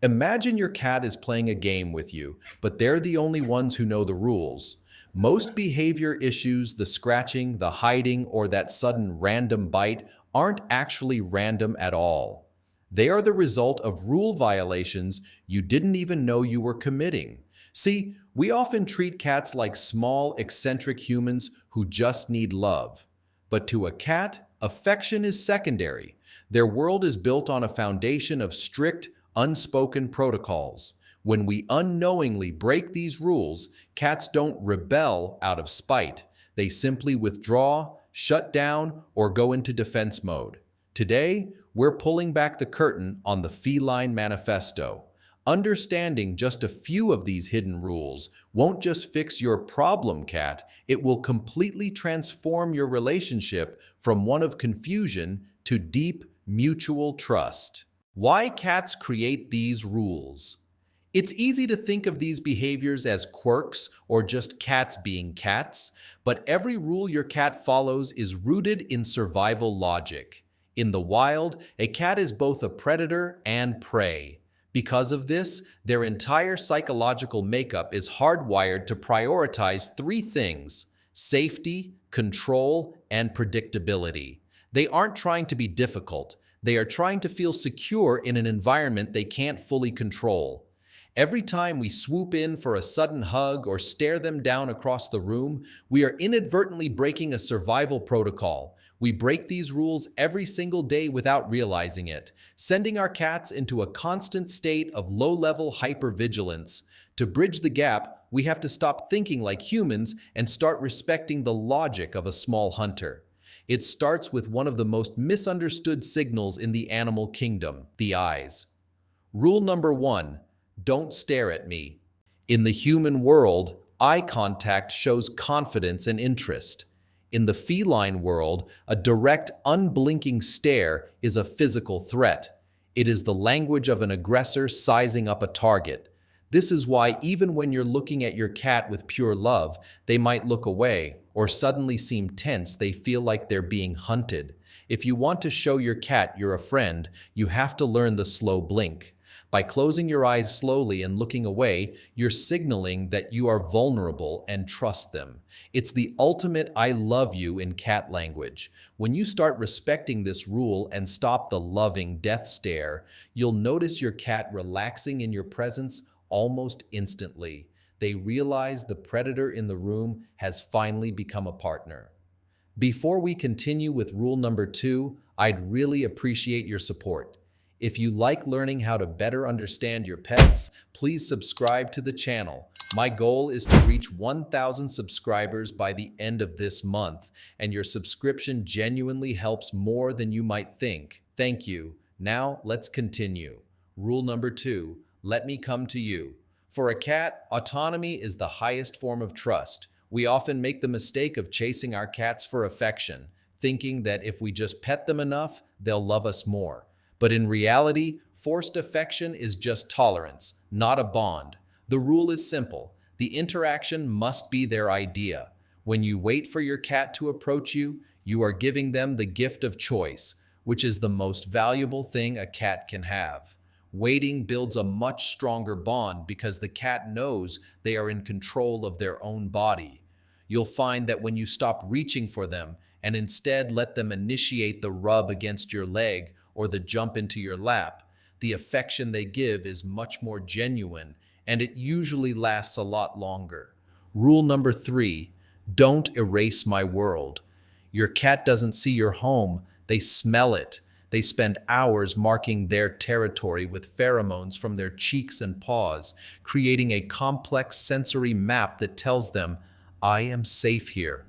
Imagine your cat is playing a game with you, but they're the only ones who know the rules. Most behavior issues, the scratching, the hiding, or that sudden random bite, aren't actually random at all. They are the result of rule violations you didn't even know you were committing. See, we often treat cats like small, eccentric humans who just need love. But to a cat, affection is secondary. Their world is built on a foundation of strict, unspoken protocols. When we unknowingly break these rules, cats don't rebel out of spite. They simply withdraw, shut down, or go into defense mode. Today, we're pulling back the curtain on the Feline Manifesto. Understanding just a few of these hidden rules won't just fix your problem cat, it will completely transform your relationship from one of confusion to deep mutual trust. Why cats create these rules? It's easy to think of these behaviors as quirks or just cats being cats, but every rule your cat follows is rooted in survival logic. In the wild, a cat is both a predator and prey. Because of this, their entire psychological makeup is hardwired to prioritize three things: safety, control, and predictability. They aren't trying to be difficult. They are trying to feel secure in an environment they can't fully control. Every time we swoop in for a sudden hug or stare them down across the room, we are inadvertently breaking a survival protocol. We break these rules every single day without realizing it, sending our cats into a constant state of low-level hypervigilance. To bridge the gap, we have to stop thinking like humans and start respecting the logic of a small hunter. It starts with one of the most misunderstood signals in the animal kingdom: the eyes. Rule number one: don't stare at me. In the human world, eye contact shows confidence and interest. In the feline world, a direct, unblinking stare is a physical threat. It is the language of an aggressor sizing up a target. This is why even when you're looking at your cat with pure love, they might look away or suddenly seem tense. They feel like they're being hunted. If you want to show your cat you're a friend, you have to learn the slow blink. By closing your eyes slowly and looking away, you're signaling that you are vulnerable and trust them. It's the ultimate "I love you" in cat language. When you start respecting this rule and stop the loving death stare, you'll notice your cat relaxing in your presence almost instantly. They realize the predator in the room has finally become a partner. Before we continue with rule number two, I'd really appreciate your support. If you like learning how to better understand your pets, please subscribe to the channel. My goal is to reach 1,000 subscribers by the end of this month, and your subscription genuinely helps more than you might think. Thank you. Now, let's continue. Rule number two: let me come to you. For a cat, autonomy is the highest form of trust. We often make the mistake of chasing our cats for affection, thinking that if we just pet them enough, they'll love us more. But in reality, forced affection is just tolerance, not a bond. The rule is simple: the interaction must be their idea. When you wait for your cat to approach you, you are giving them the gift of choice, which is the most valuable thing a cat can have. Waiting builds a much stronger bond because the cat knows they are in control of their own body. You'll find that when you stop reaching for them and instead let them initiate the rub against your leg or the jump into your lap, the affection they give is much more genuine, and it usually lasts a lot longer. Rule number three: don't erase my world. Your cat doesn't see your home, they smell it. They spend hours marking their territory with pheromones from their cheeks and paws, creating a complex sensory map that tells them, "I am safe here."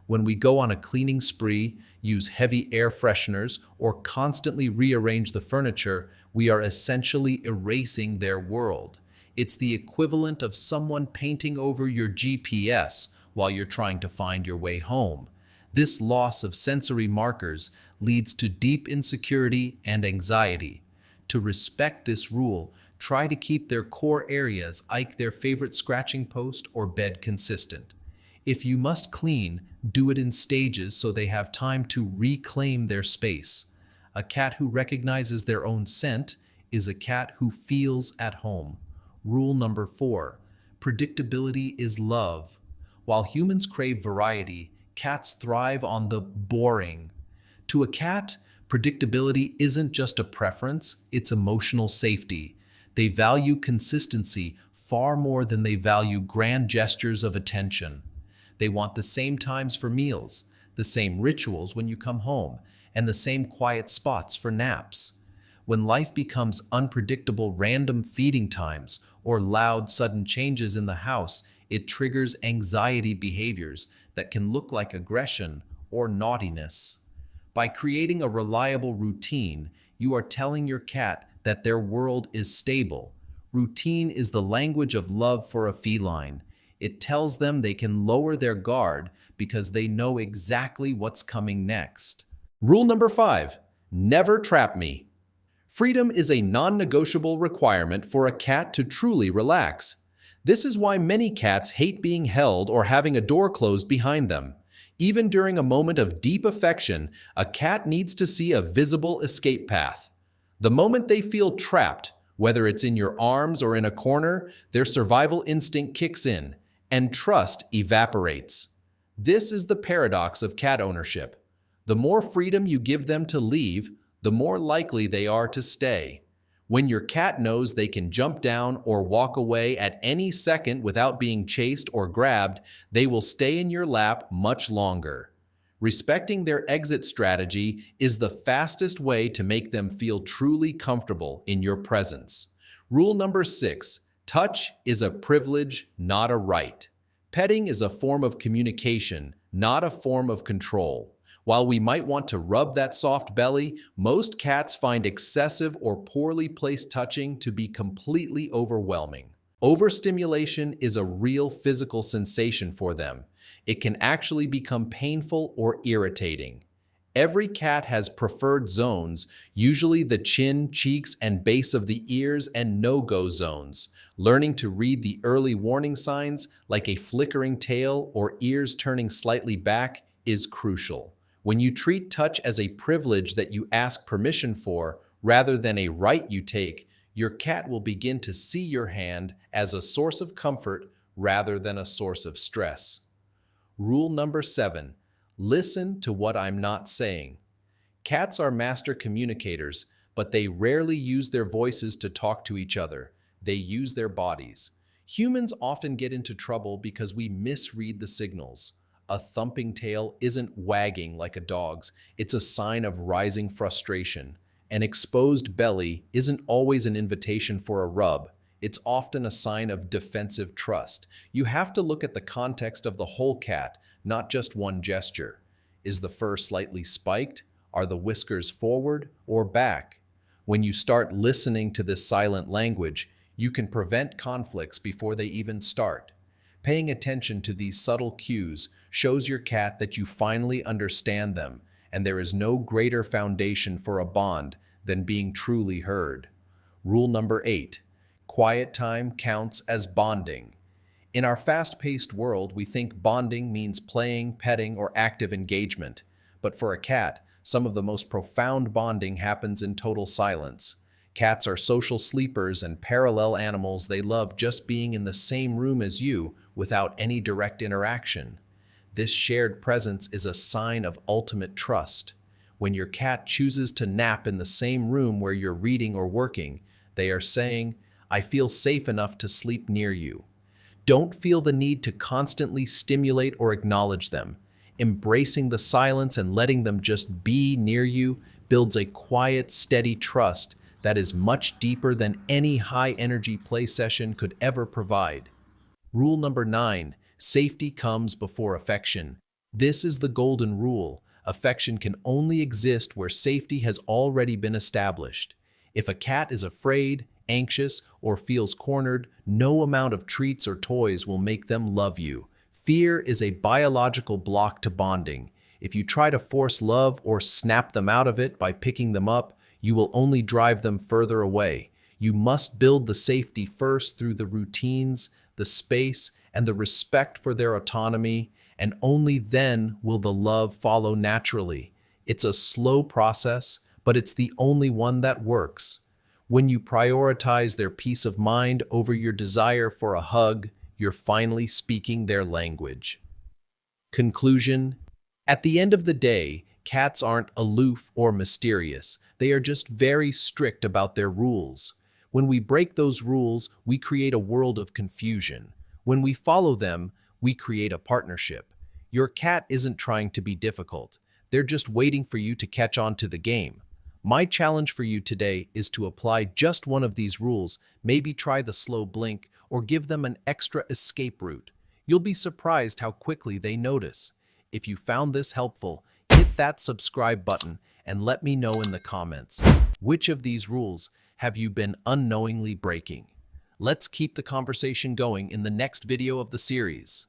When we go on a cleaning spree, use heavy air fresheners, or constantly rearrange the furniture, we are essentially erasing their world. It's the equivalent of someone painting over your GPS while you're trying to find your way home. This loss of sensory markers leads to deep insecurity and anxiety. To respect this rule, try to keep their core areas, like their favorite scratching post or bed, consistent. If you must clean, do it in stages so they have time to reclaim their space. A cat who recognizes their own scent is a cat who feels at home. Rule number 4, predictability is love. While humans crave variety, cats thrive on the boring. To a cat, predictability isn't just a preference, it's emotional safety. They value consistency far more than they value grand gestures of attention. They want the same times for meals, the same rituals when you come home, and the same quiet spots for naps. When life becomes unpredictable random feeding times or loud sudden changes in the house, it triggers anxiety behaviors that can look like aggression or naughtiness. By creating a reliable routine, you are telling your cat that their world is stable. Routine is the language of love for a feline. It tells them they can lower their guard because they know exactly what's coming next. Rule number 5, never trap me. Freedom is a non-negotiable requirement for a cat to truly relax. This is why many cats hate being held or having a door closed behind them. Even during a moment of deep affection, a cat needs to see a visible escape path. The moment they feel trapped, whether it's in your arms or in a corner, their survival instinct kicks in, and trust evaporates. This is the paradox of cat ownership. The more freedom you give them to leave, the more likely they are to stay. When your cat knows they can jump down or walk away at any second without being chased or grabbed, they will stay in your lap much longer. Respecting their exit strategy is the fastest way to make them feel truly comfortable in your presence. Rule number 6, touch is a privilege, not a right. Petting is a form of communication, not a form of control. While we might want to rub that soft belly, most cats find excessive or poorly placed touching to be completely overwhelming. Overstimulation is a real physical sensation for them. It can actually become painful or irritating. Every cat has preferred zones, usually the chin, cheeks, and base of the ears, and no-go zones. Learning to read the early warning signs, like a flickering tail or ears turning slightly back, is crucial. When you treat touch as a privilege that you ask permission for, rather than a right you take, your cat will begin to see your hand as a source of comfort rather than a source of stress. Rule number 7, listen to what I'm not saying. Cats are master communicators, but they rarely use their voices to talk to each other. They use their bodies. Humans often get into trouble because we misread the signals. A thumping tail isn't wagging like a dog's, it's a sign of rising frustration. An exposed belly isn't always an invitation for a rub, it's often a sign of defensive trust. You have to look at the context of the whole cat, not just one gesture. Is the fur slightly spiked? Are the whiskers forward or back? When you start listening to this silent language, you can prevent conflicts before they even start. Paying attention to these subtle cues shows your cat that you finally understand them, and there is no greater foundation for a bond than being truly heard. Rule number 8, quiet time counts as bonding. In our fast-paced world, we think bonding means playing, petting, or active engagement. But for a cat, some of the most profound bonding happens in total silence. Cats are social sleepers and parallel animals. They love just being in the same room as you without any direct interaction. This shared presence is a sign of ultimate trust. When your cat chooses to nap in the same room where you're reading or working, they are saying, "I feel safe enough to sleep near you." Don't feel the need to constantly stimulate or acknowledge them. Embracing the silence and letting them just be near you builds a quiet, steady trust that is much deeper than any high-energy play session could ever provide. Rule number 9, safety comes before affection. This is the golden rule. Affection can only exist where safety has already been established. If a cat is afraid, anxious, or feels cornered, no amount of treats or toys will make them love you. Fear is a biological block to bonding. If you try to force love or snap them out of it by picking them up, you will only drive them further away. You must build the safety first through the routines, the space, and the respect for their autonomy, and only then will the love follow naturally. It's a slow process, but it's the only one that works. When you prioritize their peace of mind over your desire for a hug, you're finally speaking their language. Conclusion: at the end of the day, cats aren't aloof or mysterious. They are just very strict about their rules. When we break those rules, we create a world of confusion. When we follow them, we create a partnership. Your cat isn't trying to be difficult. They're just waiting for you to catch on to the game. My challenge for you today is to apply just one of these rules, maybe try the slow blink, or give them an extra escape route. You'll be surprised how quickly they notice. If you found this helpful, hit that subscribe button and let me know in the comments. Which of these rules have you been unknowingly breaking? Let's keep the conversation going in the next video of the series.